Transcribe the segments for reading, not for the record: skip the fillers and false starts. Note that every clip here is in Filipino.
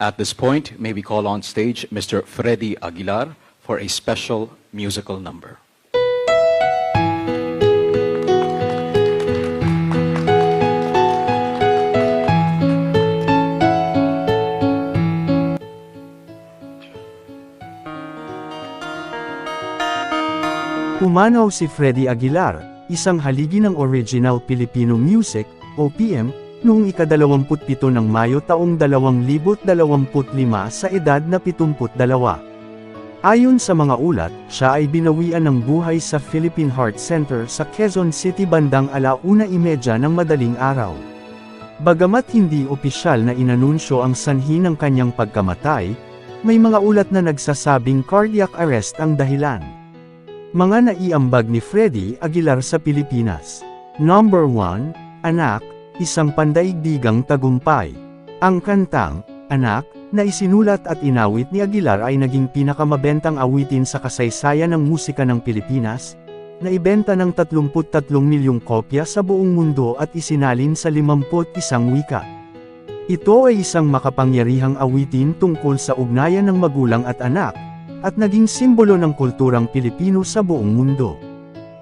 At this point, may we call on stage Mr. Freddy Aguilar for a special musical number. Pumanaw si Freddy Aguilar, isang haligi ng original Filipino music, OPM, noong ika-27 ng Mayo taong 2025 sa edad na 72. Ayon sa mga ulat, siya ay binawian ng buhay sa Philippine Heart Center sa Quezon City bandang 1:30 ng madaling araw. Bagamat hindi opisyal na inanunsyo ang sanhi ng kanyang pagkamatay, may mga ulat na nagsasabing cardiac arrest ang dahilan. Mga naiambag ni Freddy Aguilar sa Pilipinas. Number 1, Anak, isang pandaigdigang tagumpay. Ang kantang, Anak, na isinulat at inawit ni Aguilar ay naging pinakamabentang awitin sa kasaysayan ng musika ng Pilipinas, na ibenta ng 33 milyong kopya sa buong mundo at isinalin sa 51 wika. Ito ay isang makapangyarihang awitin tungkol sa ugnayan ng magulang at anak, at naging simbolo ng kulturang Pilipino sa buong mundo.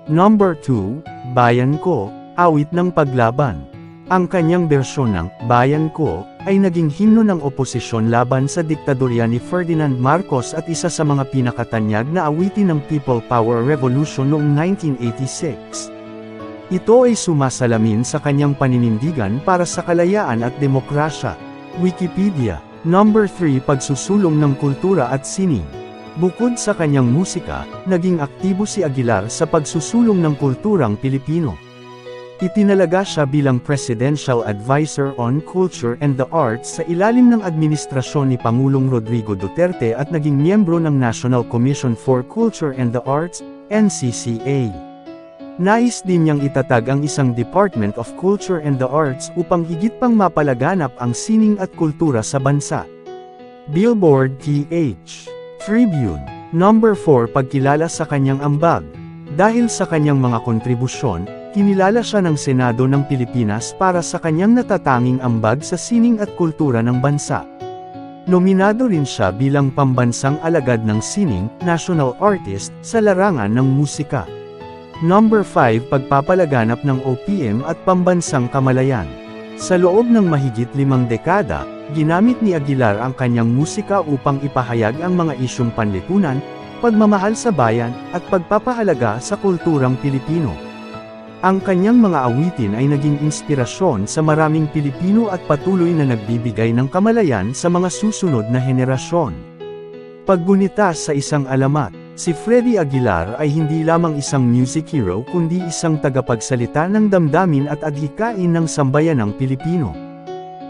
Number 2, Bayan Ko, awit ng paglaban. Ang kanyang bersyon ng Bayan Ko ay naging himno ng oposisyon laban sa diktadorya ni Ferdinand Marcos at isa sa mga pinakatanyag na awitin ng People Power Revolution noong 1986. Ito ay sumasalamin sa kanyang paninindigan para sa kalayaan at demokrasya. Wikipedia. Number 3, Pagsusulong ng kultura at sining. Bukod sa kanyang musika, naging aktibo si Aguilar sa pagsusulong ng kulturang Pilipino. Itinalaga siya bilang Presidential Advisor on Culture and the Arts sa ilalim ng administrasyon ni Pangulong Rodrigo Duterte at naging miyembro ng National Commission for Culture and the Arts, NCCA. Nais din niyang itatag ang isang Department of Culture and the Arts upang higit pang mapalaganap ang sining at kultura sa bansa. Billboard PH Tribune. Number 4, Pagkilala sa kanyang ambag. Dahil sa kanyang mga kontribusyon, kinilala siya ng Senado ng Pilipinas para sa kanyang natatanging ambag sa sining at kultura ng bansa. Nominado rin siya bilang pambansang alagad ng sining, National Artist, sa larangan ng musika. Number 5, Pagpapalaganap ng OPM at pambansang kamalayan. Sa loob ng mahigit 5 dekada, ginamit ni Aguilar ang kanyang musika upang ipahayag ang mga isyung panlipunan, pagmamahal sa bayan, at pagpapahalaga sa kulturang Pilipino. Ang kanyang mga awitin ay naging inspirasyon sa maraming Pilipino at patuloy na nagbibigay ng kamalayan sa mga susunod na henerasyon. Paggunita sa isang alamat, si Freddy Aguilar ay hindi lamang isang music hero kundi isang tagapagsalita ng damdamin at adhikain ng sambayanang Pilipino.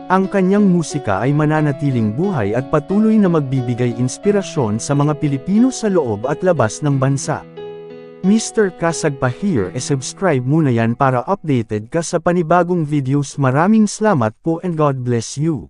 Ang kanyang musika ay mananatiling buhay at patuloy na magbibigay inspirasyon sa mga Pilipino sa loob at labas ng bansa. Mr. Kasagpa here, subscribe muna yan para updated ka sa panibagong videos. Maraming salamat po and God bless you.